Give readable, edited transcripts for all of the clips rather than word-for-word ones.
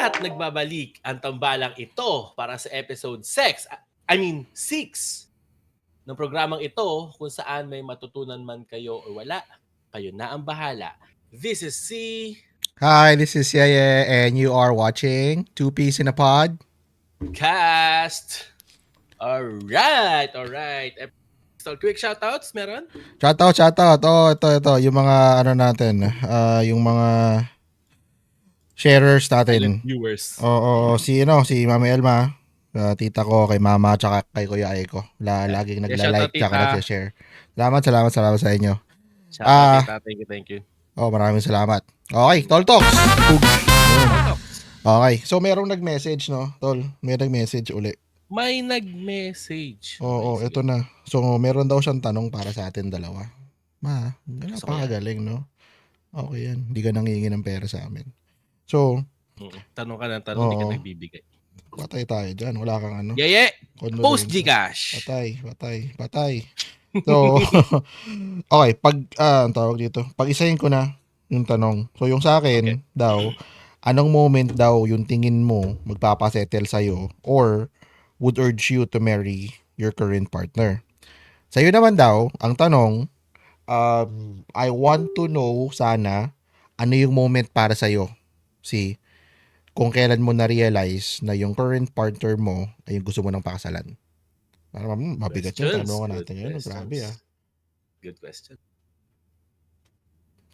At nagbabalik ang tambalang ito para sa episode 6 ng programang ito kung saan may matutunan man kayo o wala, kayo na ang bahala. This is C Hi, this is Yeye, and you are watching Two Peas in a Pod. Cast. Alright. So, quick shoutouts meron? Shoutout. Oh, ito. Yung mga natin, yung mga sharers Silent natin. viewers. Si Mami Elma, tita ko, kay Mama, tsaka kay Kuya Aiko. Laging Shoutout nagla-like, tsaka tita. nag-share. Salamat sa inyo. Shoutout tita. Thank you. Maraming salamat. Okay, Tol Talks. Okay, so merong nag-message, no? Tol, may nag-message uli. May nag-message. Oo, Okay, ito na. So, meron daw siyang tanong para sa atin dalawa. Napakagaling, no? Okay yan. Hindi ka nangingi ng pera sa amin. So, tanong ka ng tanong, hindi ka nagbibigay. Patay tayo dyan. Wala kang ano. Yeye! Post Gcash! Patay. So, okay. Ang tawag dito. Pag-isahin ko na yung tanong. So, yung sa akin daw, anong moment daw yung tingin mo magpapasettle sa'yo or would urge you to marry your current partner? Sa'yo naman daw, ang tanong, I want to know sana ano yung moment para sa'yo. Si kung kailan mo na-realize na yung current partner mo ay yung gusto mo ng pakasalan. Para mabigat yung tanong natin ngayon. Grabe Good question.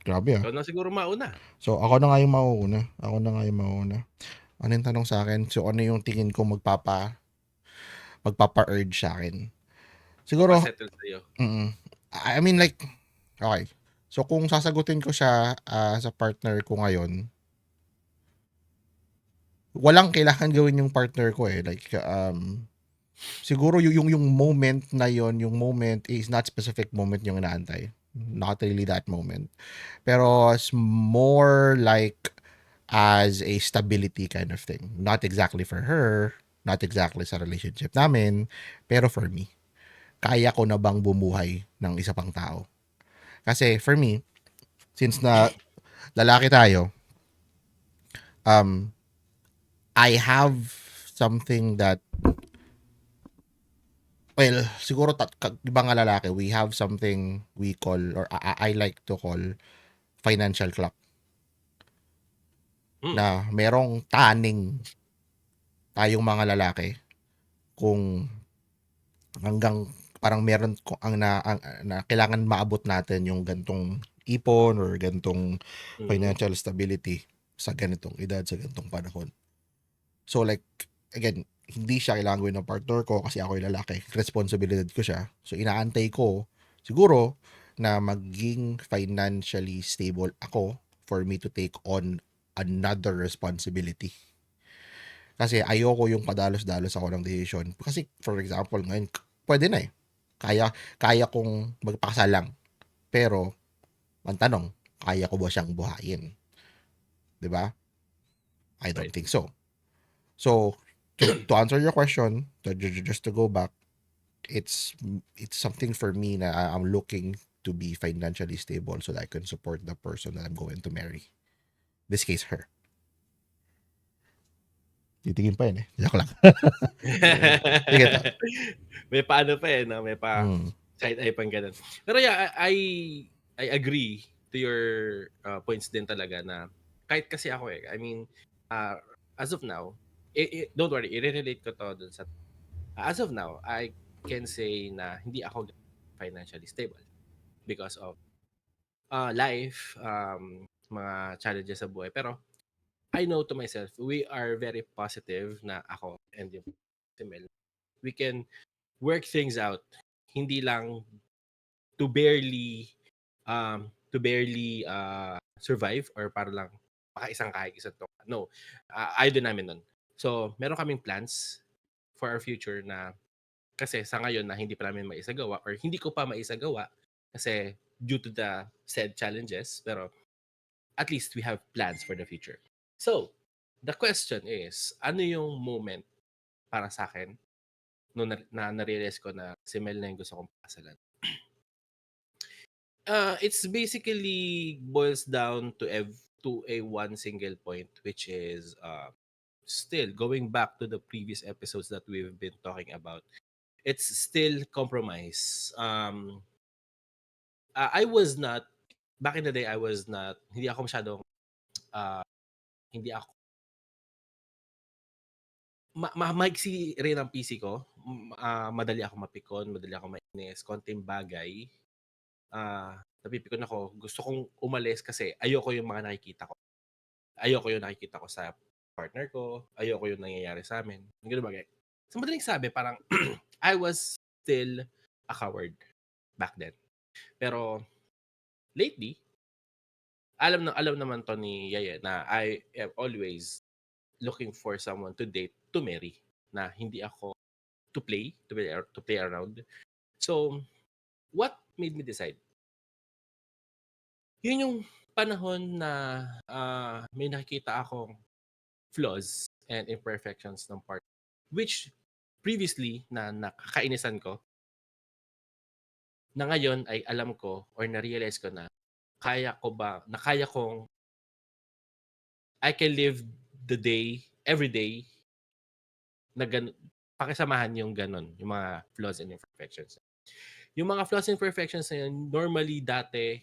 Grabe Ikaw na siguro mauna. So, ako na nga yung mauuna. Ano yung tanong sa akin? So, ano yung tingin ko magpapa-urge sa akin? Siguro, Settle sa'yo. I mean like, okay. So, kung sasagutin ko siya sa partner ko ngayon, walang kailangan gawin yung partner ko eh. Like, siguro yung moment na yon, yung moment is not specific moment yung inaantay. Not really that moment. Pero it's more like as a stability kind of thing. Not exactly for her, not exactly sa relationship namin, pero for me. Kaya ko na bang bumuhay ng isa pang tao? Kasi for me, since na lalaki tayo, I have something that, well, siguro ibang lalaki, we have something we call, or I like to call, financial clock. Na merong taning tayong mga lalaki kung hanggang parang meron ang na kailangan maabot natin yung gantong ipon or gantong financial stability sa ganitong edad, sa gantong panahon. So like, again, hindi siya kailangan gawin ng partner ko kasi ako yung lalaki. Responsibilidad ko siya. So inaantay ko siguro na maging financially stable ako for me to take on another responsibility. Kasi ayoko yung padalos-dalos ako ng decision. Kasi for example, ngayon, pwede na eh. Kaya kong magpakasal lang. Pero, ang tanong, kaya ko ba siyang buhayin? 'Di ba? I don't think so. So, to answer your question, just to go back, it's something for me na I'm looking to be financially stable so that I can support the person that I'm going to marry. This case, her. Titingin pa yun eh. Joke lang. Sige to. May paano pa eh, no? May pa side eye pang ganun. Pero yeah, I agree to your points din talaga na kahit kasi ako eh. I mean, as of now, don't worry, i-relate ko to dun sa as of now, I can say na hindi ako financially stable because of life, mga challenges sa buhay. Pero I know to myself, we are very positive na ako and yung si Mel. We can work things out. Hindi lang to barely survive or para lang makaisang kahit isang to. No. Ayaw din namin nun. So, meron kaming plans for our future na kasi sa ngayon na hindi pa namin maisagawa or hindi ko pa maisagawa kasi due to the said challenges, pero at least we have plans for the future. So, the question is, ano yung moment para sa akin nung na-realize ko na si Mel na yung gusto kong pakasalan? It's basically boils down to a one single point, which is still going back to the previous episodes that we've been talking about, it's still compromise. I was not, back in the day, I was not, hindi ako masyadong, hindi ako, maiksi rin ang PC ko. Madali ako mapikon, madali ako mainis, konting bagay. Napipikon ako. Gusto kong umalis kasi ayoko yung mga nakikita ko. Ayoko yung nakikita ko sa partner ko. Ayoko yung nangyayari sa amin. Yung ganun bagay. Sa madaling sabi, parang I was still a coward back then. Pero lately, alam naman to ni Yaya na I am always looking for someone to date, to marry. Na hindi ako to play around. So, what made me decide? Yun yung panahon na may nakikita akong flaws and imperfections ng partner, which previously na nakakainisan ko, na ngayon ay alam ko or na-realize ko na kaya kong I can live the day, every day, na pakisamahan yung ganun, yung mga flaws and imperfections. Yung mga flaws and imperfections na yun, normally dati,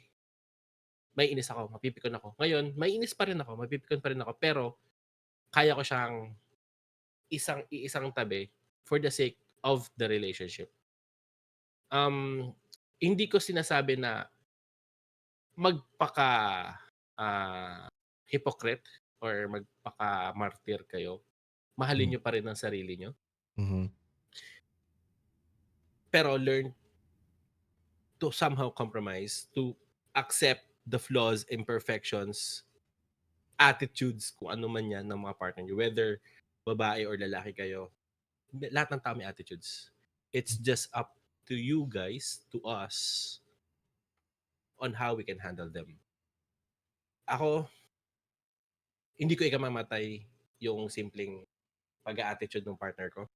may inis ako, mapipikon ako. Ngayon, may inis pa rin ako, mapipikon pa rin ako, pero kaya ko siyang isang tabi for the sake of the relationship. Hindi ko sinasabi na magpaka hypocrite or magpaka martyr kayo. Mahalin nyo pa rin ang sarili nyo. Mm-hmm. Pero learn to somehow compromise, to accept the flaws, imperfections, attitudes, kung ano man yan ng mga partner nyo. Whether babae or lalaki kayo, lahat ng tao may attitudes. It's just up to you guys, to us, on how we can handle them. Ako, hindi ko ikamamatay yung simpleng pag-attitude ng partner ko.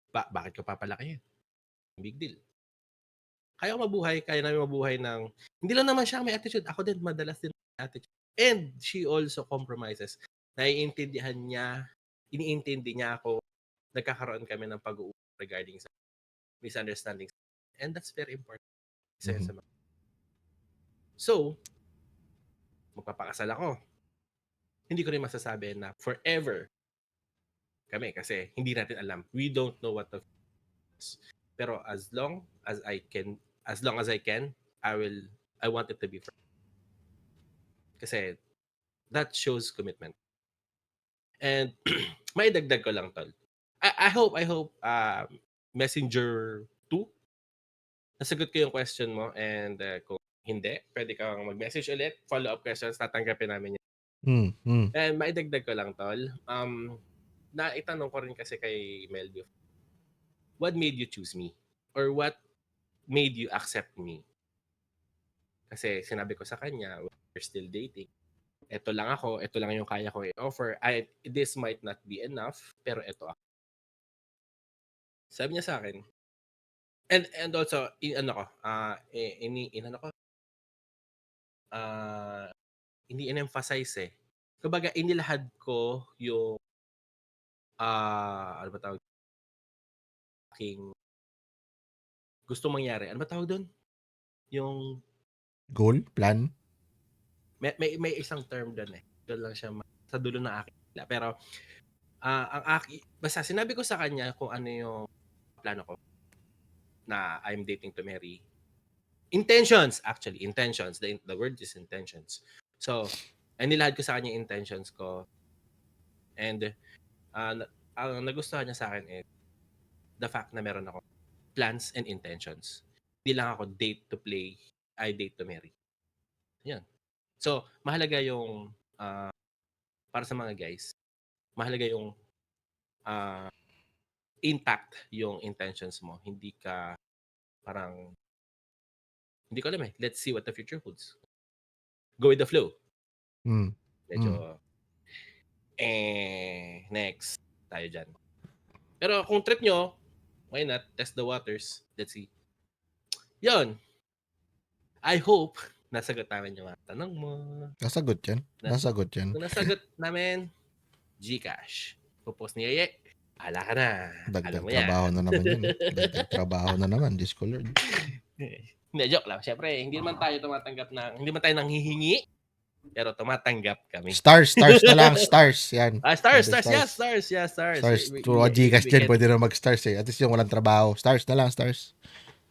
Bakit ko papalakihin? Big deal. Kaya namin mabuhay ng, hindi lang naman siya may attitude. Ako din, madalas din may attitude. And she also compromises. Iniintindi niya ako, nagkakaroon kami ng pag-uusap regarding sa misunderstandings. And that's very important. Mm-hmm. So, magpapakasal ako. Hindi ko rin masasabi na forever kami kasi hindi natin alam. We don't know what the future is. Pero as long as I can, I want it to be forever. Kasi that shows commitment. And may dagdag ko lang, tol. I hope Messenger 2 nasagot ko yung question mo, and kung hindi, pwede kang mag-message ulit, follow-up questions, tatanggapin namin yan. And maidagdag ko lang, tol. Naitanong ko rin kasi kay Melvio, what made you choose me? Or what made you accept me? Kasi sinabi ko sa kanya, we're still dating. Ito lang yung kaya ko i-offer. This might not be enough, pero ito ako. Sabi niya sa akin, and also, hindi in-emphasize eh. Kumbaga, inilahad ko yung ano ba tawag? Aking gusto mangyari. Ano ba tawag doon? Yung goal? Plan? May isang term doon eh. Doon lang siya sa dulo ng akin. Pero, basta sinabi ko sa kanya kung ano yung plano ko na I'm dating to marry. Intentions, actually. Intentions. The word is intentions. So, nilahad ko sa kanya intentions ko. And, ang nagustuhan niya sa akin is the fact na meron ako plans and intentions. Hindi lang ako date to play, I date to marry. Yan. So, mahalaga yung, para sa mga guys, mahalaga yung intact yung intentions mo. Hindi ka parang, hindi ko alam eh. Let's see what the future holds. Go with the flow. Medyo, next tayo dyan. Pero kung trip nyo, why not? Test the waters. Let's see. Yon. I hope nasagot namin yung mga tanong mo. Nasagot yan. Kung nasagot namin, GCash. Pupost ni Yeye, ala ka na. Alam Dagdag mo yan. trabaho na naman yun. Dagdag trabaho na naman, Diyos ko Lord. Hindi, joke lang. Siyempre, hindi man tayo nanghihingi, pero tumatanggap kami. Stars na lang, stars. Yan. Stars. Stars. Through Gcash dyan, pwede na mag-stars eh. At least yung walang trabaho. Stars na lang, stars.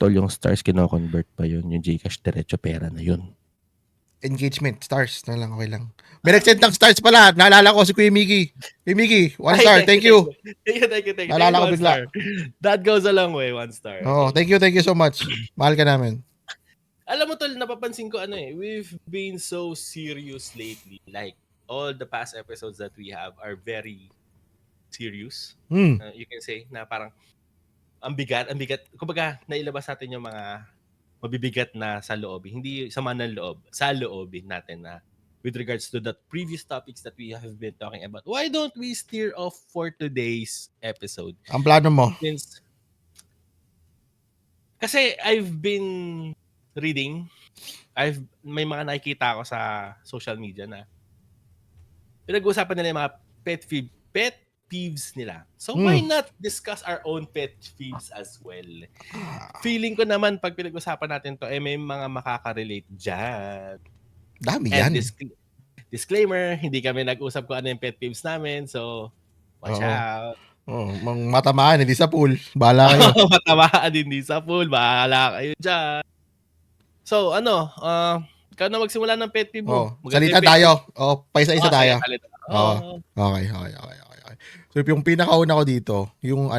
Tol, yung stars, kino-convert pa yun. Yung Gcash, diretso pera na yun. Engagement, stars na lang, okay lang. May nag-send ng stars pala. Naalala ko si Kuya Miggy. Kuya Miggy, 1 star. Thank you. Thank you. Naalala ko bigla. That goes a long way, 1 star. Oo, thank you so much. Mahal ka namin. Alam mo tol, napapansin ko we've been so serious lately. Like, all the past episodes that we have are very serious. You can say na parang ang bigat. Kumbaga, nailabas natin yung mga mabibigat na sa loob. Hindi sa ng loob, sa loobin natin na with regards to the previous topics that we have been talking about. Why don't we steer off for today's episode? Ang plano mo? Kasi I've been reading, may mga nakikita ako sa social media na pinag-uusapan nila yung mga pet peeves nila. So why not discuss our own pet peeves as well? Feeling ko naman pag pinag-usapan natin to, may mga makaka-relate dyan. Dami yan. Disclaimer, hindi kami nag-usap kung ano yung pet peeves namin. So, watch out. Matamaan, hindi sa pool. Bahala kayo. Matamaan, hindi sa pool. Bahala kayo dyan. So, ikaw na magsimula ng pet peeve mo. Salita tayo. Paisa-isa tayo. Okay. So, yung pinakauna ko dito, yung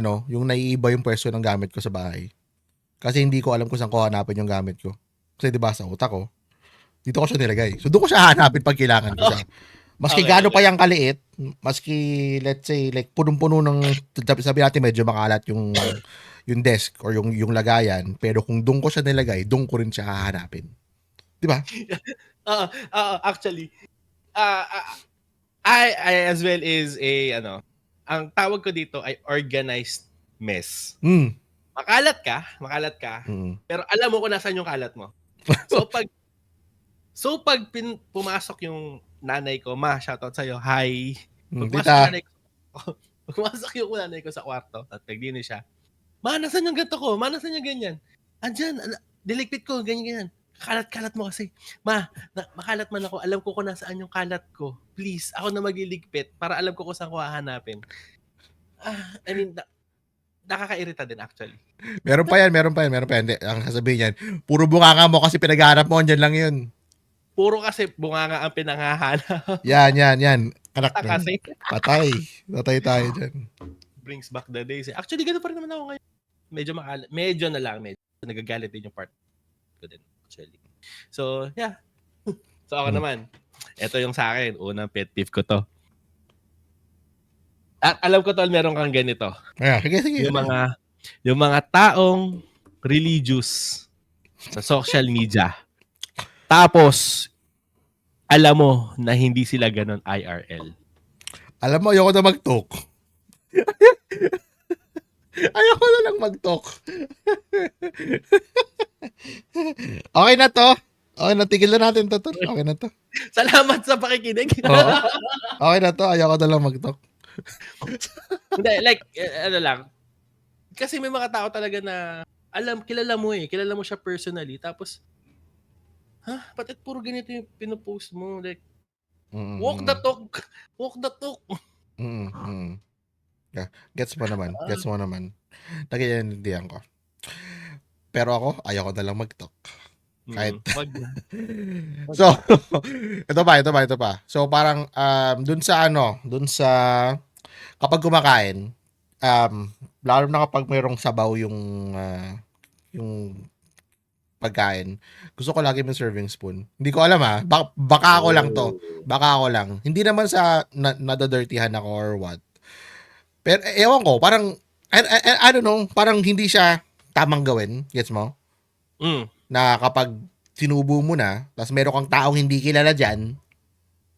naiiba yung pwesto ng gamit ko sa bahay. Kasi hindi ko alam kung saan ko hanapin yung gamit ko. Kasi diba sa utak ko, dito ko siya nilagay. So, doon ko siya hanapin pag kailangan ko siya. Maski gaano pa yung kaliit, maski let's say like punong-puno ng, sabi natin medyo makalat yung desk or yung lagayan, pero kung doon ko siya nilagay, doon ko rin siya hahanapin. Diba? Actually, I as well is ang tawag ko dito ay organized mess. Makalat ka, pero alam mo kung nasaan yung kalat mo. So pag pumasok yung nanay ko, shoutout sa'yo, hi. Pumasok yung nanay ko sa kwarto at naglinis siya. Nasaan yung ganito ko? Nasaan yung ganyan? Andyan, diligpit ko, ganyan. Kalat-kalat mo kasi. Makalat man ako. Alam ko kung nasaan yung kalat ko. Please, ako na magliligpit para alam ko kung saan ko hahanapin. Nakakairita din actually. Meron pa yan. Hindi, ang sasabihin yan, puro bunganga mo kasi pinaghahanap mo, andyan lang yun. Puro kasi bunganga ang pinanghahanap. Yan. Anak na. Patay tayo dyan. Brings back the days. Actually, gano'n pa rin naman ako ngayon. Medyo makalat. Medyo na lang. Nagagalit din yung part ko din. Actually. So, yeah. So, ako naman. Ito yung sa akin. Unang pet peeve ko to. At alam ko tol, meron kang ganito. Sige. Yung mga taong religious sa social media. Tapos, alam mo na hindi sila ganon IRL. Alam mo, ayoko na mag-talk. Ayoko na lang mag-talk. Okay na to. Okay na, tigil na natin to. Okay na to. Salamat sa pakikinig. Okay na to, ayoko na lang mag-talk. Hindi, like, lang. Kasi may mga tao talaga na kilala mo siya personally. Tapos, bakit puro ganito yung pinopost mo? Like, walk the talk. Yeah, gets mo naman. Nagiging ko. Pero ako, ayoko na lang mag-talk. Kahit. So, ito pa. So, parang, dun sa kapag kumakain, lalo na kapag mayroong sabaw yung pagkain, gusto ko lagi may serving spoon. Hindi ko alam baka ako lang to. Baka ako lang. Hindi naman sa nadadirtihan ako or what. Pero ewan ko, parang I don't know, parang hindi siya tamang gawin, gets mo? Na kapag sinubo mo na, tapos meron kang taong hindi kilala diyan,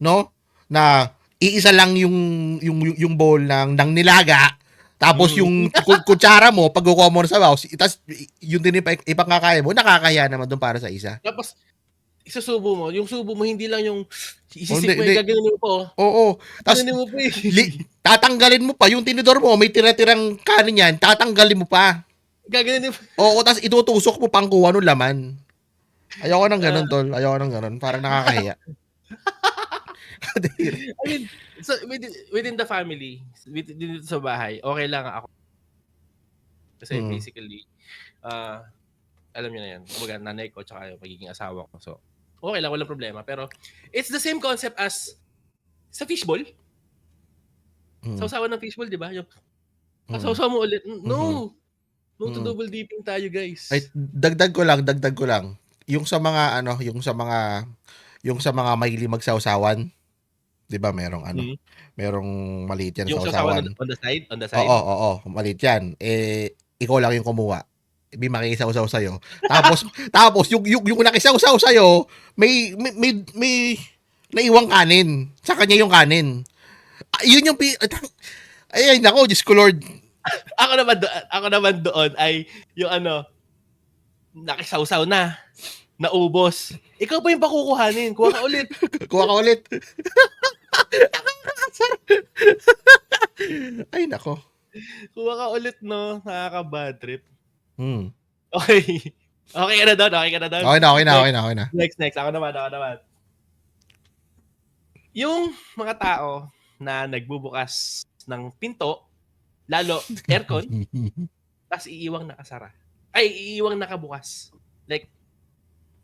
no? Na iisa lang yung bowl ng nilaga. Tapos yung kutsara mo, pag kukuha mo na sa bawas, tapos yun din ipangkakaya mo, nakakaya naman doon para sa isa. Tapos, isusubo mo, yung subo mo hindi lang yung isisik mo, hindi. gaganunin mo pa, oh. Oo. Tapos, Gaganunin mo pa, eh. tatanggalin mo pa. Yung tinidor mo, may tira-tirang kanin yan, tatanggalin mo pa. Gaganunin mo. Oo, tapos itutusok mo pang kuha ng laman. Ayoko ng ganun, tol. Ayoko ng ganun. Parang nakakahiya. I mean, so within the family, dito sa bahay, okay lang ako. Kasi basically, alam niyo na yan. Kumbaga, nanay ko tsaka yung magiging asawa ko. So, okay lang, walang problema. Pero, it's the same concept as sa fishball. Sausawan ng fishball, di ba? Yung, sausaw mo ulit. No! No to double dipping tayo, guys. Ay, dagdag ko lang. Yung sa mga mahilig magsawsawan, 'di ba, merong maliit yan na Yung sausawan sausawan. on the side? Oo, maliit yan. Ikaw lang yung kumuha. May makikisawsaw sa'yo. Tapos yung nakisawsaw sa'yo, may naiwang kanin. Sa kanya yung kanin. Yun yung ay nako, Diyos ko Lord. Ako naman doon ay yung nakisawsaw na, naubos. Ikaw pa yung pakukuhanin. Kuha ka ulit. Ay nako. Kuha ka ulit, no? Nakaka-bad trip. Okay. Okay ka na doon? Okay na. Next. Ako naman. Yung mga tao na nagbubukas ng pinto, lalo aircon, tapos iiwang nakasara. Ay, iiwang nakabukas. Like,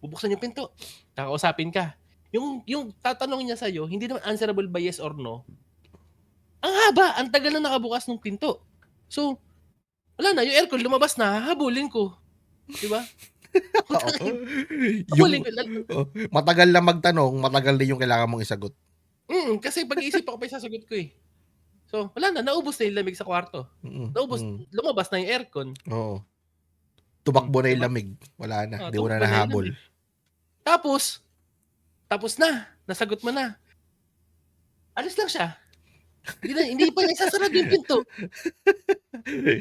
bubuksan yung pinto, kakausapin ka. Yung tatanong niya sa'yo, hindi naman answerable by yes or no. Ang haba, ang tagal na nakabukas ng pinto. So, wala na, yung aircon lumabas na, habulin ko. Diba? Matagal na magtanong, matagal din yung kailangan mong isagot. Kasi pag-iisip ako pa yung sasagot ko, eh. So, wala na, naubos na yung lamig sa kwarto. Lumabas na yung aircon. Oo. Tumakbo na yung lamig. Wala na, di mo na nahabol. Tapos na, nasagot mo na. Alis lang siya. Hindi pa niya isasarado yung pinto.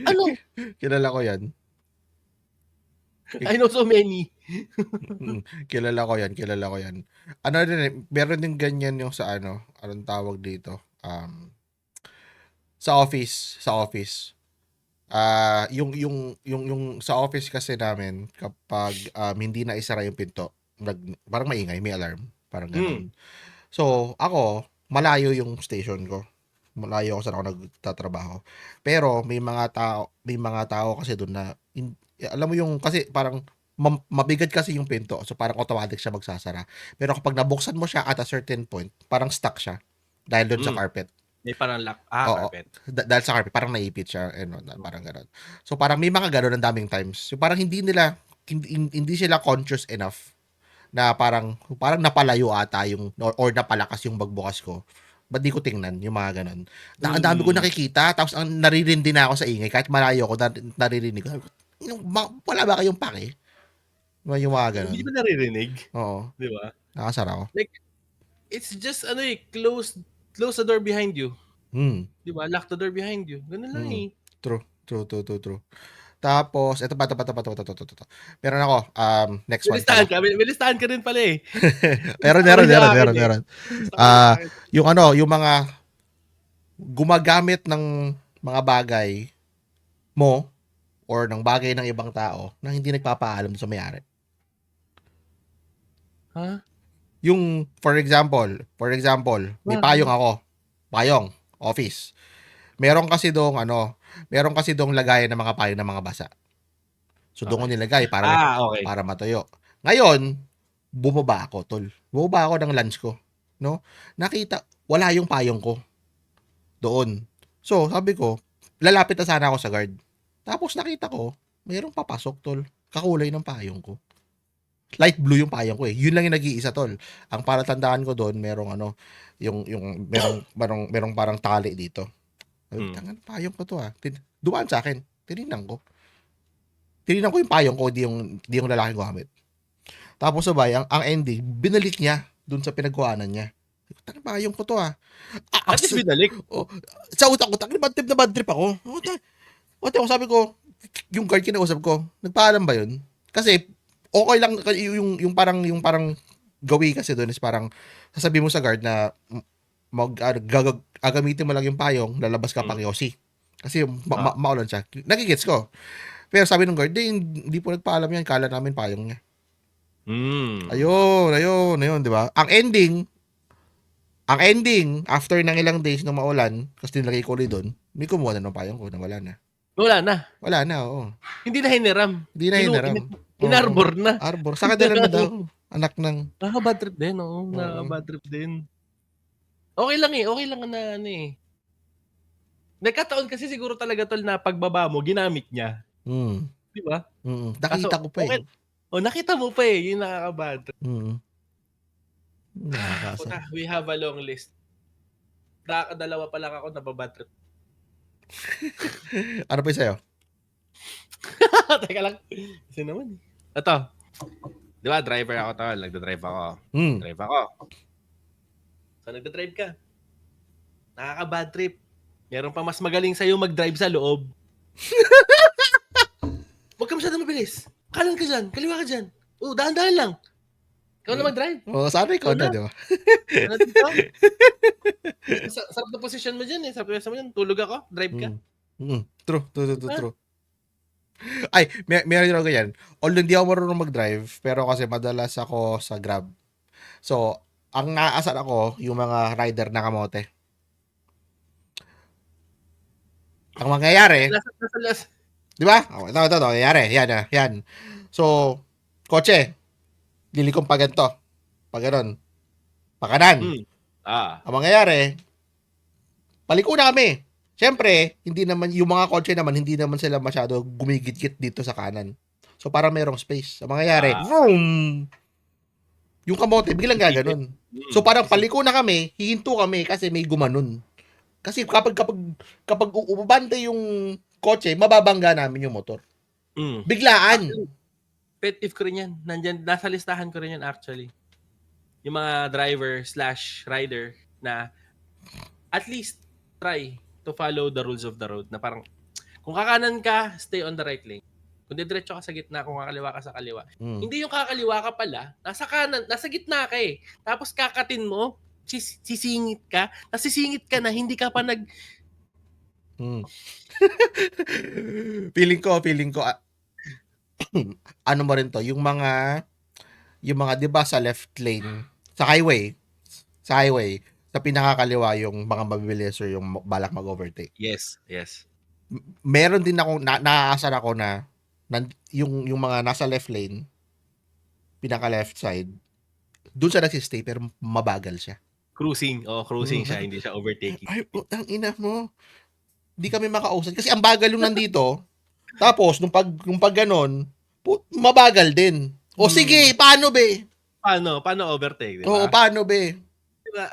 Ano? Kilala ko yan. I know so many. Kilala ko yan. Meron din ganyan yung sa anong tawag dito? Sa office. Yung sa office kasi namin, kapag hindi na isara yung pinto, parang maingay, may alarm, parang ganun. So, ako, malayo yung station ko. Malayo ako saan ako nagtatrabaho. Pero may mga tao kasi doon na alam mo yung kasi parang mabigat kasi yung pinto. So parang automatic siya magsasara. Pero kapag nabuksan mo siya at a certain point, parang stuck siya dahil doon sa carpet. May parang lock. Carpet. Dahil sa carpet, parang naipit siya. Parang gano'n. So parang may mga gano'n ang daming times. So parang hindi sila conscious enough na parang napalayo ata yung or napalakas yung bagbukas ko. Ba't di ko tingnan yung mga ganun? Ang dami ko nakikita, tapos ang naririndi na ako sa ingay, kahit malayo ako, naririnig ko. Wala ba kayong pake? Yung mga ganun. Hindi ba naririnig? Oo. Di ba? Nakasara ko. Like, it's just, close the door behind you. Di ba? Lock the door behind you. Ganun lang eh. True. Tapos, ito pa. Meron ako, next one. May listahan ka rin pala eh. Meron. Yung mga gumagamit ng mga bagay mo or ng bagay ng ibang tao na hindi nagpapaalam sa may-ari. Yung, for example, may payong ako. Payong, office. Meron kasi dong lagayan ng mga payong ng mga basa. So, doon ko nilagay para matuyo. Ngayon, bumaba ako, tol. Bumaba ako ng lunch ko. No? Nakita, wala yung payong ko. Doon. So, sabi ko, lalapit na sana ako sa guard. Tapos nakita ko, mayroong papasok, tol. Kakulay ng payong ko. Light blue yung payong ko eh. Yun lang yung nag-iisa, tol. Ang palatandaan ko doon, merong merong parang tali dito. Tangan, payong ko to dumaan sa akin. Tinignan ko yung payong ko, di yung lalaki gumamit. Tapos sabay, ang ending, binalik niya dun sa pinagkuhanan niya. Tangan, payong ko to At least binalik? Sa utak ko, na bad trip ako. Sabi ko, yung guard kinausap ko, nagpaalam ba yun? Kasi, okay lang, yung parang gawi kasi doon is parang sasabihin mo sa guard na gagamitin mo lang yung payong, lalabas ka pa Yossi. Kasi maulan siya. Nagigets ko. Pero sabi ng guard, hindi po nagpaalam yan. Kala namin payong niya. Ayun, di ba? Ang ending, after ng ilang days nung maulan, kasi nilagay ko ulit doon, may kumuha na ng payong ko na wala na. Wala na, oo. Hindi na hiniram. Hindi na hiniram. Inarbor na. Arbor. Saka dala na daw. Anak ng... Nakaka-bad trip din, oo. Nakaka-bad trip din. Okay lang na Nagkataon kasi siguro talaga tol na pagbaba mo, ginamit niya. Di ba? Nakita ko pa eh. Nakita mo pa eh. Yung nakaka-bad trip. Nakakasa. We have a long list. Dalawa pa lang ako na babad trip. Ano pa yung sa'yo? Teka lang. Kasi naman. Ito. Di ba, driver ako tol. Nagdadrive ako. Drive ako. So, nagdadrive ka. Nakaka-bad trip. Meron pa mas magaling sa'yo mag-drive sa loob. Huwag ka masyadong mabilis. Kanan ka dyan. Kaliwa ka dyan. Dahan-dahan lang. Ikaw na mag-drive. Sana ikaw na, di ba? Ano dito? Sarap na position mo dyan eh. Sarap na mo dyan. Tulog ako. Drive ka. True. Ay, meron din ako ganyan. Although hindi ako marunong mag-drive, pero kasi madalas ako sa Grab. So, ang naaasar ako, yung mga rider na kamote. Ang mangyayari, di ba? Ito, nangyayari. Yan. So, kotse, lilikong pa ganito. Pag ganon. Pakanan. Ang mangyayari, paliko na kami. Siyempre, hindi naman, yung mga kotse naman, hindi naman sila masyado gumigit-git dito sa kanan. So, parang merong space. Ang mangyayari, vroom! Yung kamote, biglang gaganon. So, parang paliko na kami, hihinto kami kasi may gumanon. Kasi kapag ubabante yung kotse, mababangga namin yung motor. Biglaan. Pet peeve ko rin yan. Nasa listahan ko rin yan actually. Yung mga driver/rider na at least try to follow the rules of the road. Na parang, kung kakanan ka, stay on the right lane. Kung diretso ka sa gitna, kung kakaliwa ka sa kaliwa. Hindi yung kakaliwa ka pala, nasa kanan, nasa gitna ka eh. Tapos kakatin mo, sisingit ka, nasisingit ka na, hindi ka pa nag... Feeling ko, ano mo rin to, yung mga, di ba sa left lane, sa highway, sa pinakakaliwa yung mga mabilis or yung balak mag-overtake. Yes. Meron din ako, naaasar ako na yung mga nasa left lane, pinaka left side, doon siya nagsistay pero mabagal siya. Cruising siya, hindi siya overtaking. Ay, ang ina mo. Hindi kami makausad kasi ang bagal yung nandito. Tapos nung pag ganon, mabagal din. O sige, paano be? Paano overtake, di ba? Oo, paano be? Diba,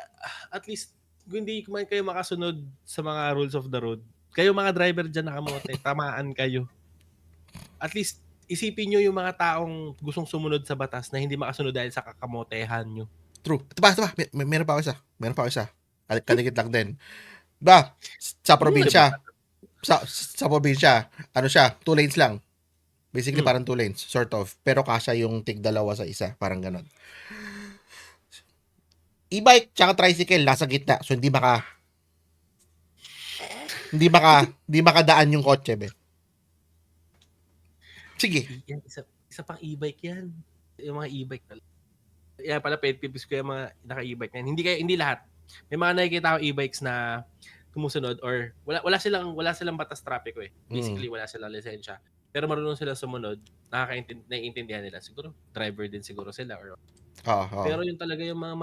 at least kung hindi man kayo makasunod sa mga rules of the road, kayo mga driver dyan nakamote, tamaan kayo. At least isipin nyo yung mga taong gustong sumunod sa batas na hindi makasunod dahil sa kakamotehan nyo. True. Ito ba? Meron pa ako isa. Kaligit lang din. Diba? Sa probinsya. Sa probinsya, ano siya? 2 lanes lang. Basically, parang 2 lanes. Sort of. Pero kasya yung tig-dalawa sa isa. Parang ganon. E-bike tsaka tricycle nasa gitna. So, hindi makadaan yung kotse, be. Sige. Yan, isa pang e-bike yan. Yung mga e-bike talaga. Yan pala, pet peeves ko yung mga naka-e-bike na yan. Hindi lahat. May mga nakikita ako e-bikes na tumusunod or wala silang batas trapiko eh. Basically, wala silang lisensya. Pero marunong sila sumunod, naiintindihan nila. Siguro, driver din siguro sila. Or... Pero yung talaga yung mga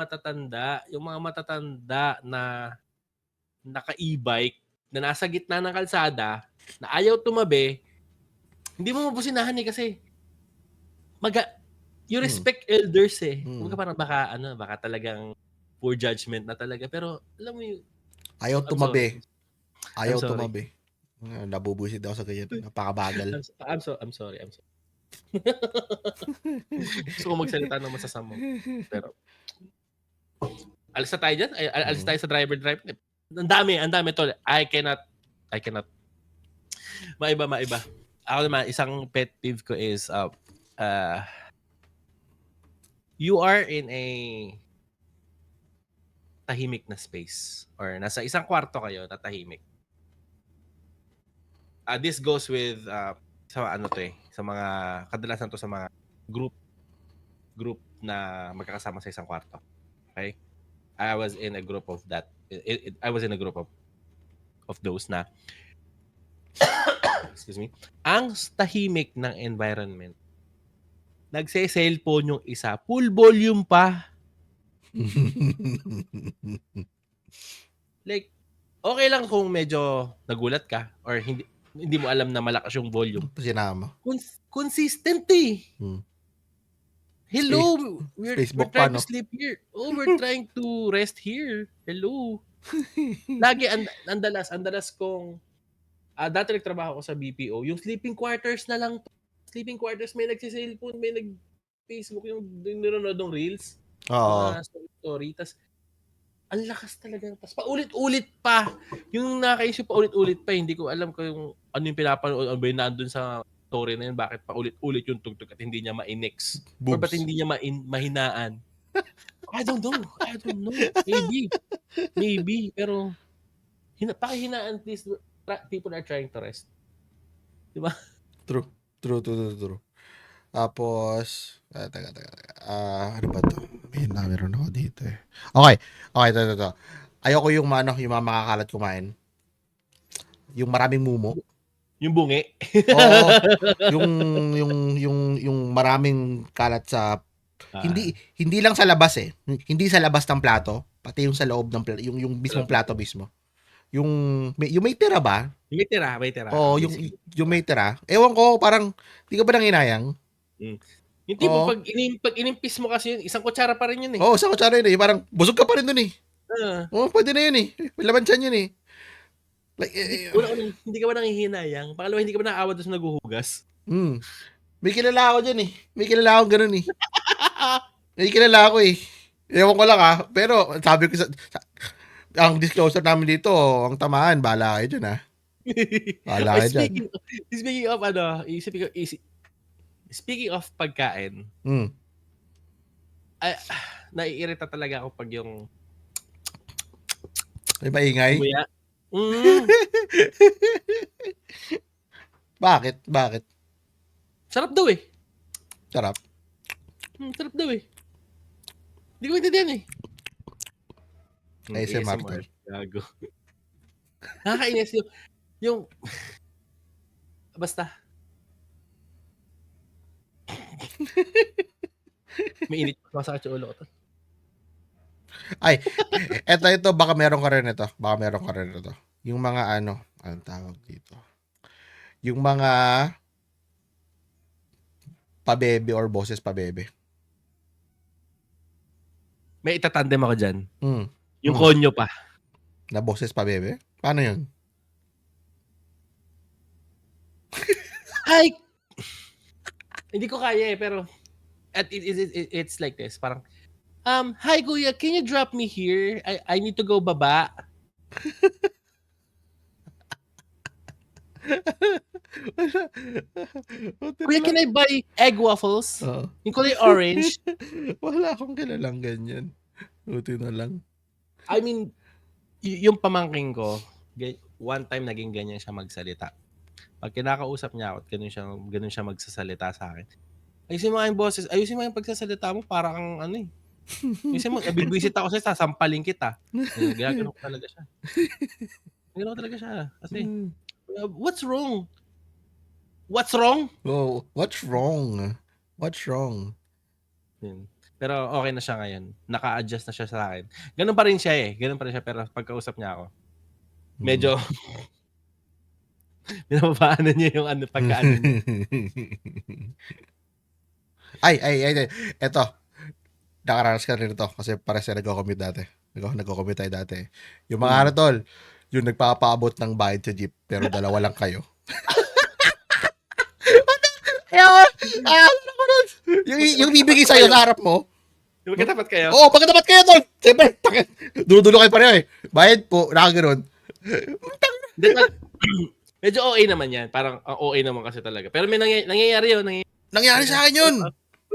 matatanda na naka-e-bike, na nasa gitna ng kalsada, na ayaw tumabi, hindi mo mabusinahan eh kasi you respect elders eh. Parang baka talagang poor judgment na talaga. Pero alam mo yung ayaw tumabi. Nabubuisit daw sa ganyan. Napakabagal. I'm sorry. Gusto ko magsalita ng masasama. Pero alis na tayo dyan. Alis tayo sa driver. Ang dami tol. I cannot. Maiba. Ako naman, isang pet peeve ko is you are in a tahimik na space or nasa isang kwarto kayo na tahimik. This goes with sa ano to sa mga kadalasan to sa mga group na magkakasama sa isang kwarto. Okay? I was in a group of that. I was in a group of those na excuse me. Ang tahimik ng environment. Nagse-cellphone yung isa, full volume pa. Like okay lang kung medyo nagulat ka or hindi mo alam na malakas yung volume. Sinama. Consistent eh. Hello, we're trying to sleep here. Oh, we're trying to rest here. Hello. Lagi, andalas kong, dati nagtrabaho ko sa BPO, yung sleeping quarters na lang. Sleeping quarters, may nagsiselfone, may nag-Facebook, yung nanonood ng reels. Oo. Story. Tas, ang lakas talaga. Tas paulit-ulit pa. Yung nakaisip paulit-ulit pa, hindi ko alam kung ano yung pinapanood, ano ba yung nandun sa story na yun, bakit paulit-ulit yung tugtog at hindi niya ma-inex. Or ba't hindi niya mahinaan. I don't know. Maybe. Pero, pakihinaan at least, people are trying to rest. Diba? True. Tapos, teka. Ano ba to? Meron ako dito eh. Okay, ito. Ayoko yung mga makakalat kumain. Yung maraming mumo. Yung bungi. Oo. yung maraming kalat sa hindi lang sa labas eh. Hindi sa labas ng plato, pati yung sa loob ng yung mismong plato mismo. Yung may tira ba? May tira. Oo, yung may tira. Ewan ko, parang hindi ka ba nanginayang? Yung tipo, pag inimpis mo kasi yun, isang kutsara pa rin yun eh. Oo, isang kutsara yun eh. Parang busog ka pa rin dun eh. Oo, pwede na yun eh. May laman siya yun eh. Like, hindi ka ba nangihinayang? Pangalawa, hindi ka ba naawa doon sa naguhugas? May kilala ako dyan eh. May kilala ako ganun eh. May kilala ako eh. Ewan ko lang pero sabi ko ang disclosure namin dito, ang tamaan, bahala kayo dyan Bahala kayo dyan. Speaking of pagkain, naiirita talaga ako pag yung may maingay? Bakit? Sarap daw eh. Sarap daw eh. Hindi ko maintindihan eh. ASMR tol. Gago. Nakakainis yung basta. May init pa sa ulo ko to. Ay, eto baka meron ka rin ito. Yung mga anong tawag dito? Yung mga pabebe or boses pabebe. May itatandem ako dyan. Yung konyo pa. Na boses pabebe? Paano yun? Ay! Hindi ko kaya eh, pero it's like this. Parang, hi kuya, can you drop me here? I need to go baba. Kuya, can I buy egg waffles? Yung kulay orange. Wala akong kilalang ganyan. Buti na lang. I mean, yung pamangking ko, one time naging ganyan siya magsalita. Pag kinakausap niya ako at ganun siya magsasalita sa akin. Ayusin mo yung boses, ayusin mo yung pagsasalita mo, para kang ano eh. Ayusin mo, bibwisit ako sa'yo, sasampalin kita. Gagano ko talaga siya. Kasi, what's wrong? Oh, what's wrong? Pero okay na siya ngayon. Naka-adjust na siya sa akin. Ganun pa rin siya pero pagkausap niya ako, medyo pinapapaanan niya yung pagkaano niya. Ay, eto. Nakaranas ka rin ito kasi para siya nagko-commute dati. Nagko-commute tayo dati. Yung mga tol, yung nagpapaabot ng bayad sa jeep pero dalawa lang kayo. Yung bibigay sa'yo sa harap mo. Yung magkatapat kayo? Oo, magkatapat kayo tol. Siyempre, dulo kayo pareho eh. Bayad po, nakaganoon. Medyo OA naman yan. Parang OA naman kasi talaga. Pero may nangyayari yun. Nangyari sa akin yun.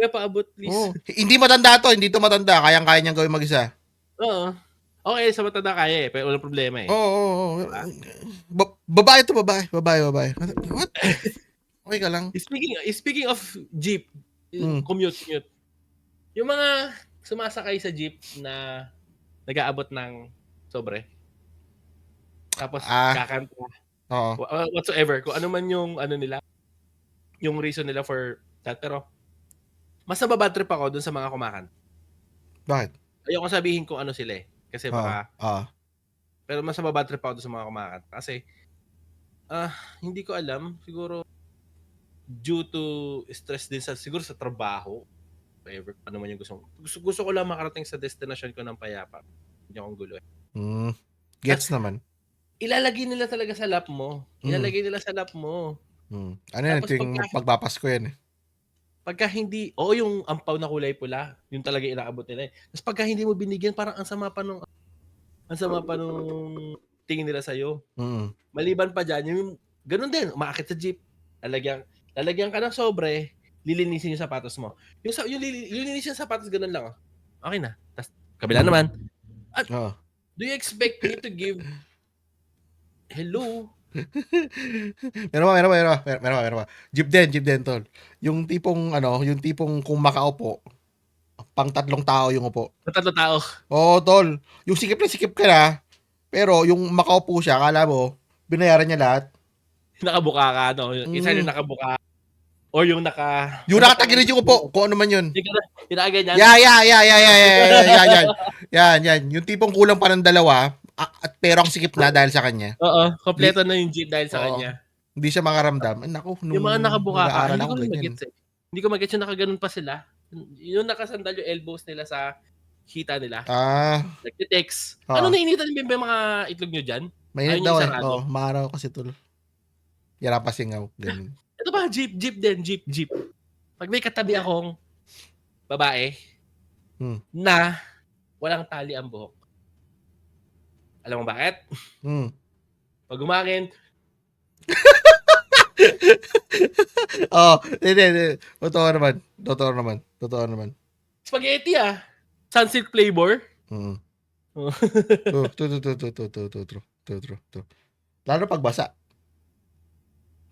Kuya, paabot please. Hindi matanda to, hindi to matanda. Kayang-kaya niyang gawin mag-isa. Oo. Okay, sa matanda kaya pero walang problema eh. Oo. Babae to, babae. What? Okay ka lang. Speaking of jeep, commute. Yung mga sumasakay sa jeep na nag-aabot ng sobre. Tapos kakanta. Whatsoever. Kung ano man yung nila, yung reason nila for that. Pero mas nababad trip ako dun sa mga kumakanta. Bakit? Ayoko sabihin kung ano sila eh. Kasi baka... Pero mas nababad trip ako dun sa mga kumakanta. Kasi hindi ko alam. Siguro due to stress din siguro sa trabaho. Whatever, ano man yung gusto ko lang makarating sa destination ko ng payapa. Hindi akong gulo eh. Gets naman. Ilalagay nila talaga sa lap mo. Ano yan? Ito yung pagpapasko yan eh. Pagka hindi, yung ampaw na kulay pula, yun talaga inaabot nila eh. Tapos pagka hindi mo binigyan, parang ang sama pa nung tingin nila sa'yo. Maliban pa dyan, yung ganun din, umaakit sa jeep, lalagyan ka ng sobre, lilinisin yung sapatos mo. Yung lilinisin yung sapatos, ganun lang. Okay na. Tapos, kabila naman. At, do you expect me to give hello? Meron pa. Jeep din, tol. Yung tipong kung makaupo, pang 3 tao yung upo. 3 tao? Oo, tol. Yung sikip ka na, pero yung makaupo siya, akala mo, binayaran niya lahat. Nakabuka ka, no? Isa yung nakabuka. Or yung yung nakatagilid yung upo, kung ano man yun. Yung nakaganyan. Yan. Yung tipong kulang pa ng 2, pero ang sikip na dahil sa kanya. Oo, kompleto na yung jeep dahil sa kanya. Hindi siya makaramdam. Naku, yung mga nakabuka ka, hindi ko magets yung nakaganon pa sila. Yung nakasandal yung elbows nila sa hita nila. Nagte-text. Ano nainitan yung mga itlog nyo dyan? Mainit daw eh. Maaraw kasi tol. Yara pa singaw. Ganun. Ito ba? Jeep din. Jeep. Pag may katabi akong babae na walang tali ang buhok. Alam mo bakit? Pag umakin, hindi. Totoo naman. Spaghetti Sunsilk flavor. True. Lalo pagbasa.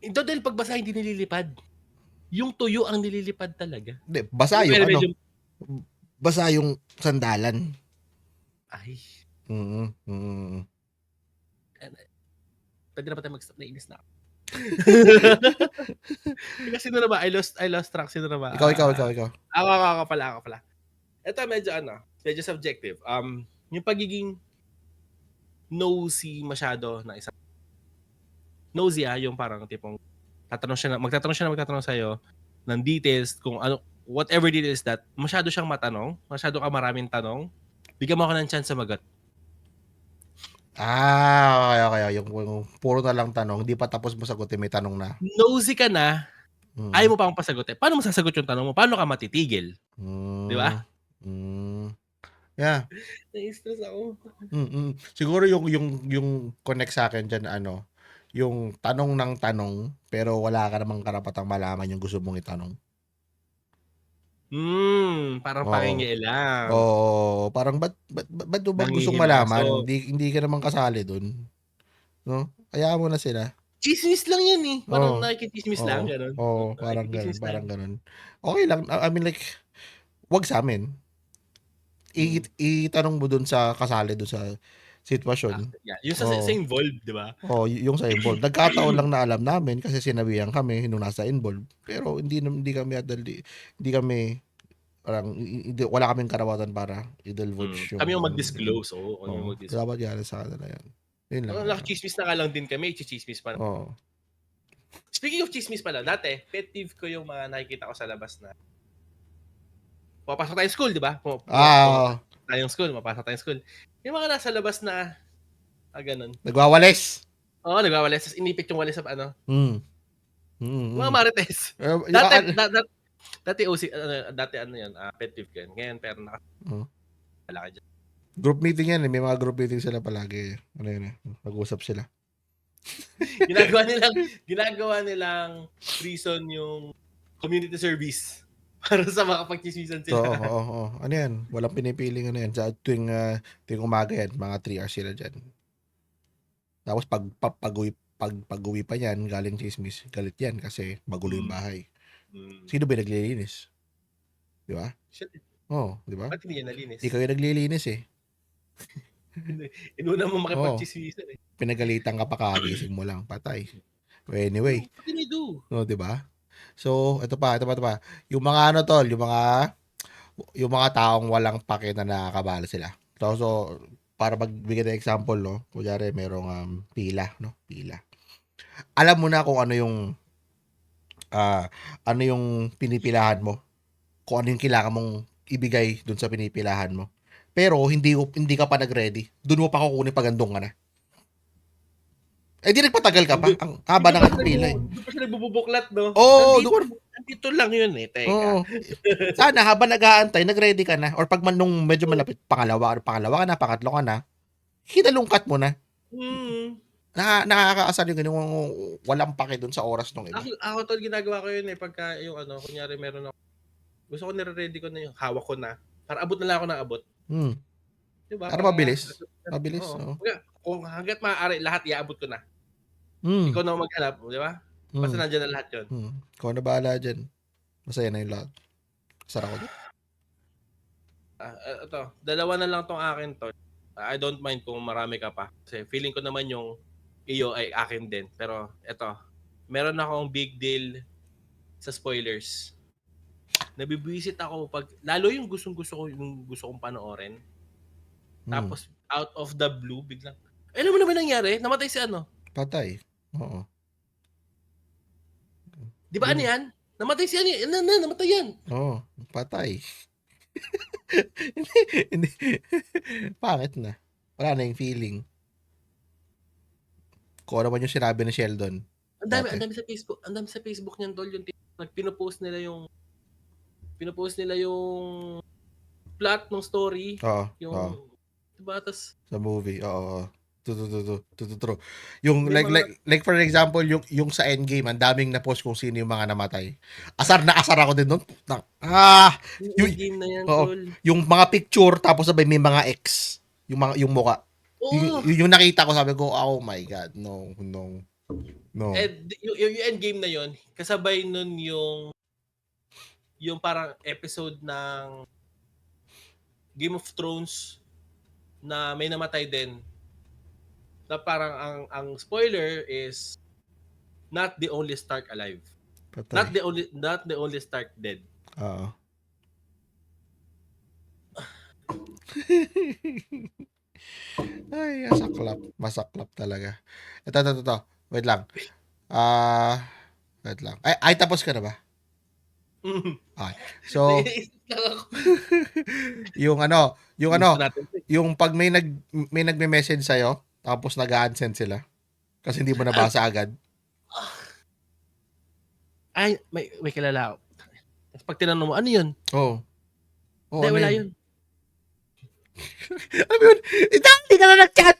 Ito dahil pagbasa hindi nililipad. Yung tuyo ang nililipad talaga. Hindi, basa yung basa yung sandalan. Ay. Pwede na ba tayo mag-stop? Nainis na ako. Sino na ba? I lost track. Sino na ba? Ikaw. Ako pala. Ito medyo subjective. Yung pagiging nosy masyado na isa. Nosy yung parang tipong magtatanong siya sa'yo ng details kung ano, whatever details that, masyado siyang matanong, masyado ka maraming tanong, bigyan mo ako ng chance sumagot. Okay. Yung puro na lang tanong, hindi pa tapos mo sagutin, may tanong na. Nosy ka na, ayaw mo pang pasagutin. Paano mo sasagot yung tanong mo? Paano ka matitigil? Di ba? Yeah. Na-stress ako. Siguro yung connect sa akin dyan, yung tanong ng tanong, pero wala ka namang karapatang malaman yung gusto mong itanong. Parang pangingialam. Parang ba't gustong malaman? Hindi ka naman kasali dun. No? Hayaan mo na sila. Chismis lang yan eh. Parang nakikichismis lang. Ganun. Parang ganun. Okay lang. I mean like, wag sa amin. Itanong mo dun sa kasali dun sa sitwasyon. Yung sa involved, di ba? Yung sa involved. Nagkataon lang na alam namin kasi sinabihan kami nung nasa involved. Pero hindi kami parang wala kaming karawatan para i-divulge kami yung mag-disclose. Dapat yan sa kanila yan. Yun lang. Nakichismis na ka lang din kami. Chichismis pa. Speaking of chismis pala, dati, pet peeve ko yung mga nakikita ko sa labas na papasok tayong school, di ba? Mapasok tayong school. Yung mga nasa labas na ganun. Nagwawalis. Nagwawalis. Tapos inipit yung walis sa mga marites. Dati yun, pet peeve ko yun. Ngayon, pero wala ka dyan. Group meeting yan. May mga group meeting sila palagi. Mag-usap sila. ginagawa nilang reason yung community service. Para sa makapagchismisan So, sila. oo. Ano yan? Walang pinipiling ano yan. Sa tuwing umaga yan, mga 3 hours sila dyan. Tapos pag-uwi pa yan, galing chismis, galit yan kasi magulo yung bahay. Sino ba yung naglilinis? Di ba? Shit. Oo, di ba? Ba't hindi niya nalinis? Ikaw yung naglilinis eh. Inuna mo Oo. makipagchismisan eh. Pinagalitan ka pa, kagising mo lang, patay. Anyway, What can I do? no, di ba? So, ito pa. Yung mga ano tol, yung mga taong walang pake na nakakabala sila. So para magbigay ng example, no? Kunyari, merong pila, no? Pila. Alam mo na kung ano yung pinipilahan mo. Kung ano yung kailangan mong ibigay dun sa pinipilahan mo. Pero hindi ka pa nag-ready. Dun mo pa kukunin pag andun ka na. Eh di nagpatagal ka pa. Ang haba na ng pila eh. Doon pa siya nagbubuklat, no? Oo, Nandito lang yun eh, teka. Oo. Sana habang nag-aantay, nag-ready ka na. Or pag nung medyo malapit, pangalawa ka na, pangatlo ka na, hinalungkat mo na. Nakakaasar yung ganun, walang pake dun sa oras nung iba. Ako tol, ginagawa ko yun eh, pagka yung ano, kunyari meron ako, gusto ko nire-ready ko na yung hawak ko na, para abot na lang ako ng abot. Diba? Para mabilis. Mabilis, oo. Kung hanggat maaari, lahat iaabot ko na. Ikaw na maghanap, di ba? Basta nandiyan na lahat yun. Ikaw na bahala dyan. Masaya na yung lahat. Sarap ko dyan. Ito, dalawa na lang tong akin to. I don't mind kung marami ka pa. Kasi feeling ko naman yung iyo ay akin din. Pero ito, meron akong big deal sa spoilers. Nabibwisit ako pag, lalo yung gusto kong panoorin. Tapos, out of the blue, biglang, alam mo na ba nangyari? Namatay si ano? Patay. Oo. Di ba ano yan? Namatay si ano? Namatay yan. Oo, patay. Hindi. Pangit na. Wala na yung feeling. Kung ano man yung sinabi ni Sheldon. Ang dami sa Facebook. Ang dami sa Facebook niyan, tol. Yung pinopost nila yung plot ng story. Oo. Diba? Tas, sa movie. Oo. True. Yung like for example, yung sa Endgame, ang daming na-post kung sino yung mga namatay. Asar ako din doon. yung game na yan, tol. Yung mga picture tapos sabay may mga X, yung mukha. Yung nakita ko, sabi ko, oh my god, no. Yung Endgame na yon, kasabay nun yung parang episode ng Game of Thrones na may namatay din. Na parang ang spoiler is not the only Stark alive. Patay. Not the only Stark dead. Oo. Ay, masaklap talaga. Ito. Wait lang. Wait lang. Ay, tapos ka na ba? Okay. So, yung pag may nagme-message sa'yo, tapos nag-unsend sila, kasi hindi mo nabasa agad. Ay, may kilala ako. Pag tinanong mo, ano yun? Oo. Hindi, ano wala yun. Ano yun? Hindi ka na nag-chat!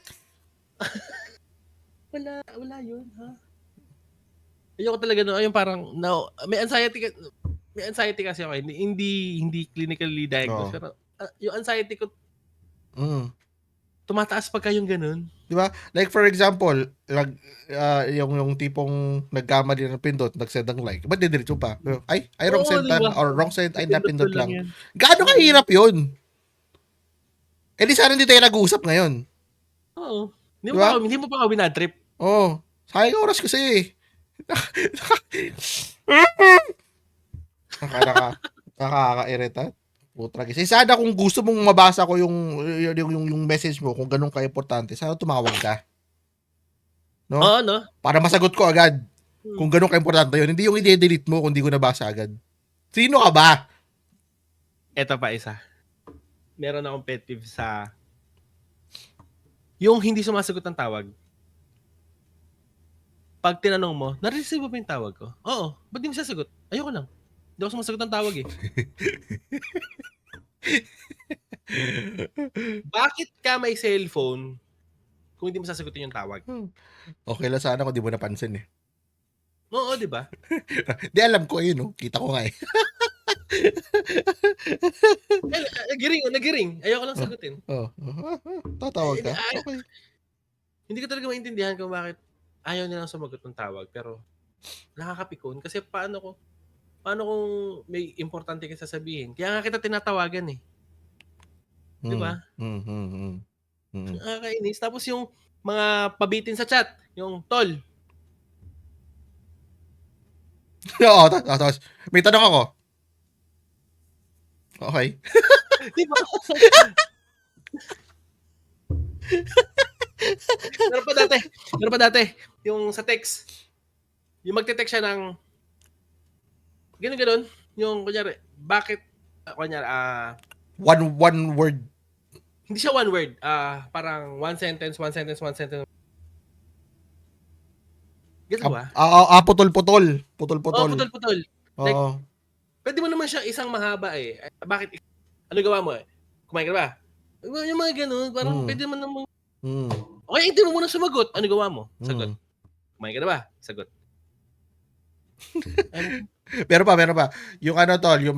Wala yun, ha? Ayoko talaga no, yung parang, no, may anxiety kasi ako. Hindi clinically diagnosed, pero yung anxiety ko, tumataas pagka yung ganun. Di ba? Like for example, yung tipong nagkamali ng pindot, nag-send ng like. Ba't didiretso pa? Ay, wrong send diba? Or wrong send, ay napindot lang. Gaano kahirap yun? Eh di sana hindi tayo nag-uusap ngayon. Oo. Hindi mo pa ako binadrip. Oo. Sayang oras kasi. Nakaka-irita. Putra kasi. Sana kung gusto mong mabasa ko yung message mo, kung ganun ka-importante, sana tumawag ka. No? Oo, no? Para masagot ko agad. Kung ganun ka-importante yun. Hindi yung i-delete mo kung hindi ko nabasa agad. Sino ka ba? Eto pa isa. Meron akong pet peeve sa yung hindi sumasagot ng tawag. Pag tinanong mo, na-receive ba yung tawag ko? Oo. Ba't di mo sasagot? Ayoko lang. Hindi ako sumasagot ng tawag eh. Bakit ka may cellphone kung hindi mo sasagutin yung tawag? Okay lang sana kung di mo napansin eh. Oo, di ba? Di alam ko yun, no? Kita ko nga eh. Nag-ring. Ayoko lang sagutin. Tatawag ka? Okay. Hindi ko talaga maintindihan kung bakit ayaw nilang sumagot ng tawag, pero nakakapikon kasi paano kung may importante ka sasabihin? Kaya nga kita tinatawagan eh. 'Di ba? Nakakainis. Tapos yung mga pabitin sa chat, yung tol. Oo, tapos may tanong ako. Okay. Di ba? Meron pa dati, yung sa text, yung magte-text siya ng ganun, yung kunyari, bakit, kunyari, One word. hindi siya one word, parang one sentence. Gets mo ba? Putol-putol. Oh, putol. Like, Oo. pwede mo naman siya isang mahaba eh. Bakit? Ano gawa mo eh? Kumain ka ba? Yung mga ganun, parang pwede mo naman. Okay, hindi mo muna sumagot. Ano gawa mo? Sagot. Kumain ka na ba? Sagot. Meron pa. Yung ano tol, yung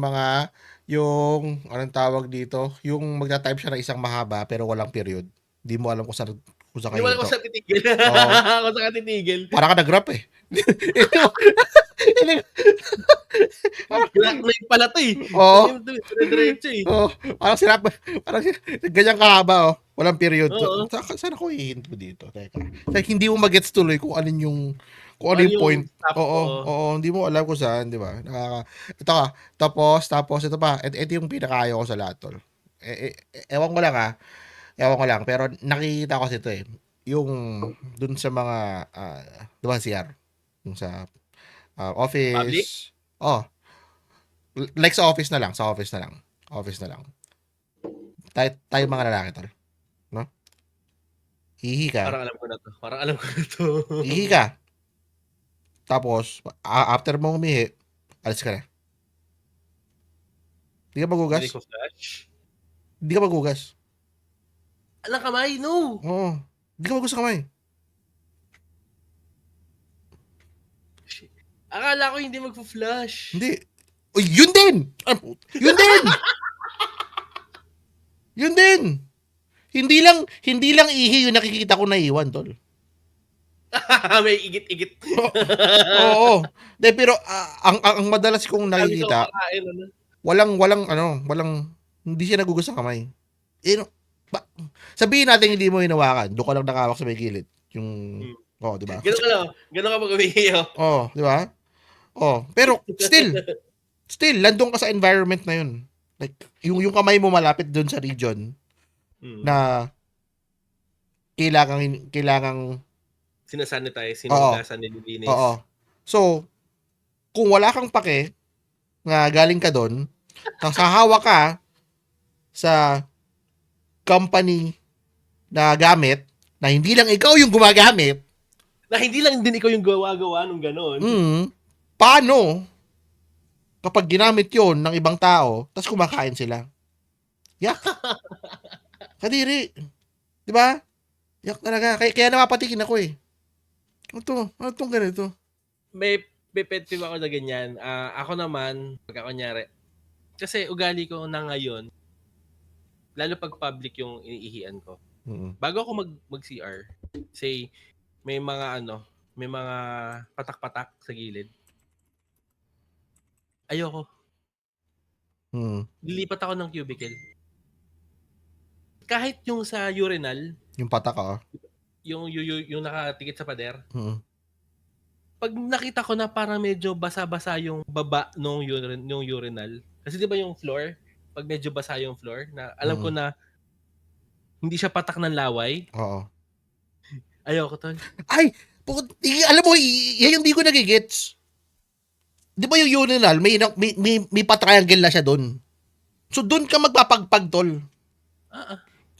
anong tawag dito, yung magta-type siya ng isang mahaba pero walang period. Hindi mo alam kung saan Hindi mo alam kung saan titigil. Kung saan ka titigil. Parang ka nag-rap eh. Blackmail pala to eh. Oo. Diretso eh. Parang ganyan kahaba Walang period. Oo. Saan ako hihinto dito? Teka. Hindi mo magets tuloy kung ano yung point. Oo, hindi mo alam kung saan, di ba? Ito ka. Tapos ito pa. Ito yung pinakaayaw ko sa lahat, tol. Ewan ko lang. Pero nakikita ko ito eh. Yung dun sa mga, di ba CR? Yung sa office. Public? Like sa office na lang. Tayo mga lalaki, tol. No? Hihi ka. Parang alam ko na to. Hihi ka. Tapos, after mo umihi, alis ka na. Hindi ka magugas? Hindi ka magugas. Alang kamay? No! Oo. Hindi ka magugas sa kamay. Akala ko hindi magpo-flush. Hindi. Uy, yun din! Yun din! Hindi lang ihi yung nakikita ko na iwan, tol. May igit-igit. Oo. De, pero ang madalas kong nakikita, walang hindi siya nagugas sa kamay. Sabihin natin hindi mo hinawakan, doon ka lang nakawak sa may gilid. Yung, di ba? Ganun ka pag umihi. Di ba? Pero still, landong ka sa environment na yun. Like, yung kamay mo malapit doon sa region na kailangang sinasanitize, sinugasan, nililinis. Oo. So, kung wala kang pake nga galing ka doon, tapos hahawa ka sa company na gamit na hindi lang ikaw yung gumagamit, na hindi lang din ikaw yung gawa nung gano'n. Paano kapag ginamit yon ng ibang tao tapos kumakain sila? Yak. Kadiri. Di ba? Yak talaga. Kaya napapatikin ako eh. Ano tong ganito? May pet peeve ako na ganyan. Ako naman, pagka kunyari, kasi ugali ko na ngayon, lalo pag public yung iniihian ko. Bago ako mag-CR, say, may mga patak-patak sa gilid. Ayoko. Lilipat ako ng cubicle. Kahit yung sa urinal, yung patak yung nakatikit sa pader. Pag nakita ko na parang medyo basa-basa yung baba nung urinal, kasi di ba yung floor, pag medyo basa yung floor, na alam ko na hindi siya patak ng laway. Oo. Ayoko tol. Ay, alam mo, yan yung di ko nagigets. Di ba yung urinal, may pa-triangle na siya doon. So, doon ka magpapagpag, tol.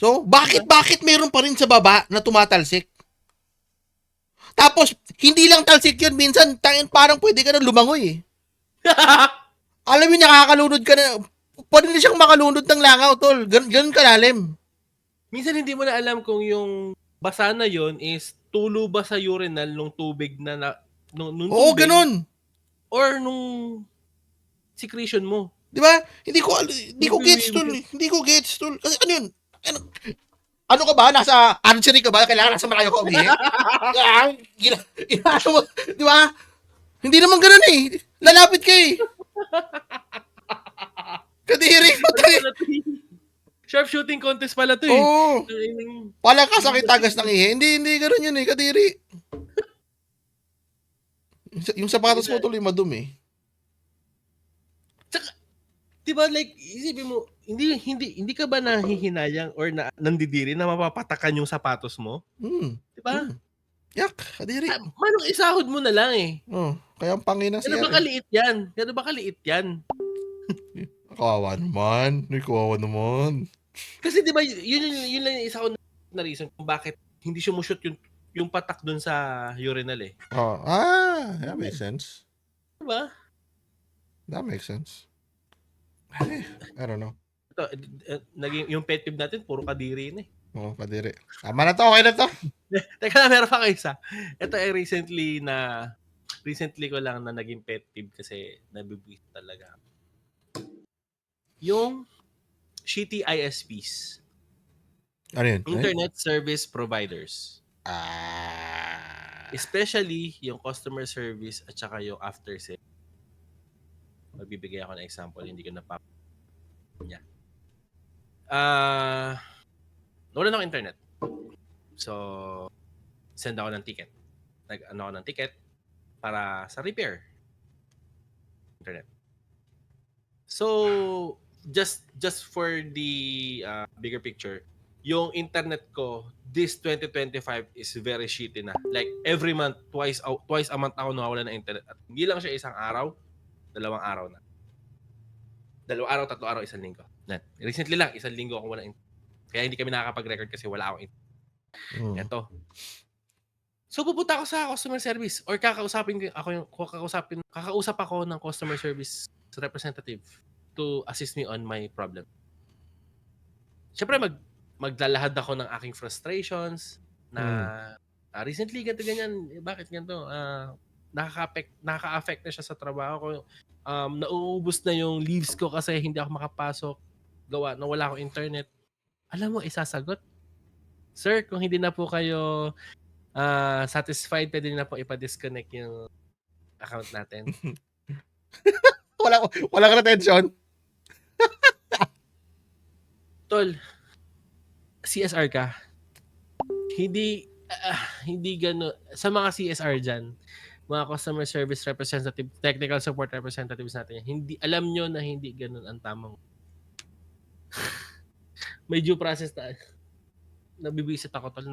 So, bakit meron pa rin sa baba na tumatalsik? Tapos, hindi lang talsik yun. Minsan, parang pwede ka na lumangoy eh. Alam mo, nakakalunod ka na. Pwede na siyang makalunod ng langaw, tol. Ganun kalalim. Minsan, hindi mo na alam kung yung basa na yun is tulo ba sa urinal nung tubig na nung Oo, tubig, ganun. or nung secretion mo. Di ba? Hindi ko gets, tol. Kasi ano yun? Ano ka ba? Nasa archery ka ba? Kailangan nasa malayo ka umihi? Di ba? Hindi naman ganun eh. Lalapit ka eh. Kadiri mo tayo. Sharp shooting contest pala to eh. Oo. Pala ka sakit tagas ng ihi. Hindi ganun yun eh. Kadiri. Yung sapatos mo tuloy madumi. Tsaka, diba like, isipin mo, hindi ka ba nahihinayang or nandidiri na mapapatakan yung sapatos mo? Diba? Yak, kadiri. Manong isahod mo na lang eh. Kaya ang pangina siya. Gano'n ba kaliit yan? Kawawa naman. Kasi diba, yun lang yung isa ko na reason kung bakit hindi sumushoot yung patak dun sa urinal eh. That makes sense. Diba? That makes sense. I don't know. Ito, yung pet peeve natin, puro kadiri na eh. Kadiri. Tama na to, okay na to. Teka lang, meron pa kayo isa. Ito ay recently ko lang na naging pet peeve kasi nabibigit talaga. Yung shitty ISPs. Ano yun? Internet Service Providers. Especially yung customer service at saka yung after sale. Magbibigay ako ng example, hindi ko niya. Wala na ako internet. So, send ako ng ticket. Nag-ano ako ng ticket para sa repair. Internet. So, just for the bigger picture, yung internet ko this 2025 is very shitty na. Like every month, twice a month ako nawawala ng internet. At hindi lang siya isang araw, 2 araw na. 2 araw, 3 araw, 1 linggo. Recently lang, 1 linggo ako wala internet. Kaya hindi kami nakakapag-record kasi wala akong internet. Ito. So pupunta ako sa customer service or kakausap ako ng customer service representative to assist me on my problem. Siyempre maglalahad ako ng aking frustrations na recently ganito ganyan, bakit ganito? Nakaka-affect na siya sa trabaho ko. Nauubos na yung leaves ko kasi hindi ako makapasok gawa na wala akong internet. Alam mo, isasagot, sir, kung hindi na po kayo satisfied, pwede na po ipa-disconnect yung account natin. Wala ka retention? Tol, CSR ka. Hindi gano'n. Sa mga CSR dyan, mga customer service representative, technical support representatives natin, hindi, alam nyo na hindi gano'n ang tamang. May due process na. Nabibisit ako, tol.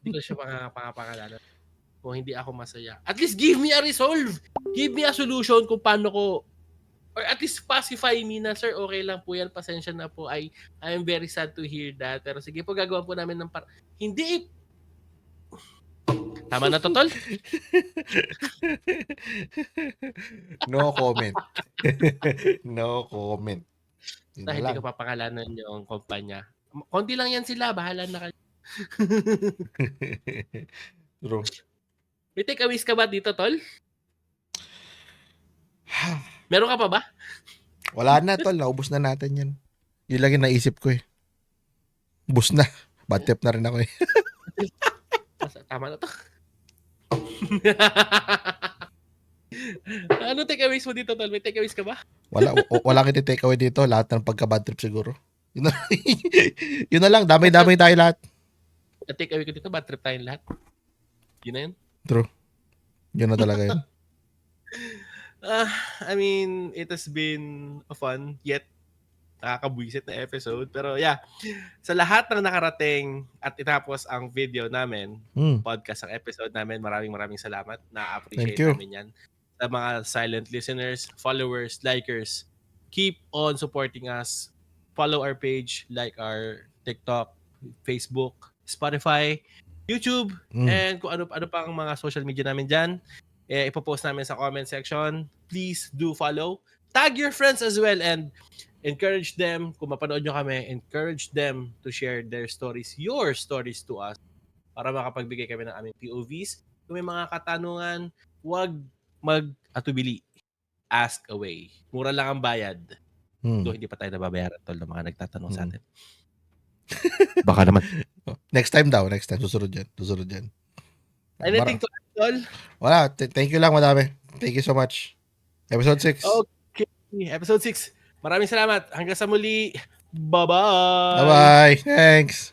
Hindi ko siya pangapangalala. Kung hindi ako masaya. At least give me a resolve. Give me a solution kung paano ko, or at least pacify me na, sir, okay lang po yan. Pasensya na po. I am very sad to hear that. Pero sige po, gagawa po namin ng hindi. Tama na to, tol? No comment. No comment. Hindi ko papangalanan yung kumpanya. Konti lang yan sila. Bahala na kayo. True. May takeaways ka ba dito, tol? Meron ka pa ba? Wala na, tol. Naubos na natin yan. Yun lang yung naisip ko eh. Ubos na. Bad trip na rin ako eh. Tama na to. Ano takeaways mo dito, tol? May takeaways ka ba? Wala kita takeaway dito. Lahat ng pagka-bad trip siguro. Yun na lang. Damay-damay tayo lahat. Ang takeaway ko dito, bad trip tayong lahat. Yun na yun. True. Yun na talaga yun. I mean, it has been a fun yet nakakabwisit na episode. Pero yeah, sa lahat ng nakarating at itapos ang video namin, podcast ang episode namin, maraming salamat. Na-appreciate namin yan. Sa mga silent listeners, followers, likers, keep on supporting us. Follow our page, like our TikTok, Facebook, Spotify, YouTube, and kung ano pang mga social media namin dyan. Ipopost namin sa comment section. Please do follow. Tag your friends as well and encourage them, kung mapanood nyo kami, encourage them to share their stories, your stories to us para makapagbigay kami ng aming POVs. Kung may mga katanungan, huwag mag-atubili. ask away. Mura lang ang bayad. Hmm. Hindi pa tayo nababayaran tol ng mga nagtatanong sa atin. Baka naman. Next time. Susunod yan. Anything to add, tol? Wala. Thank you lang, madami. Thank you so much. Episode 6. Okay. Episode 6. Maraming salamat. Hanggang sa muli. Bye-bye. Bye-bye. Thanks.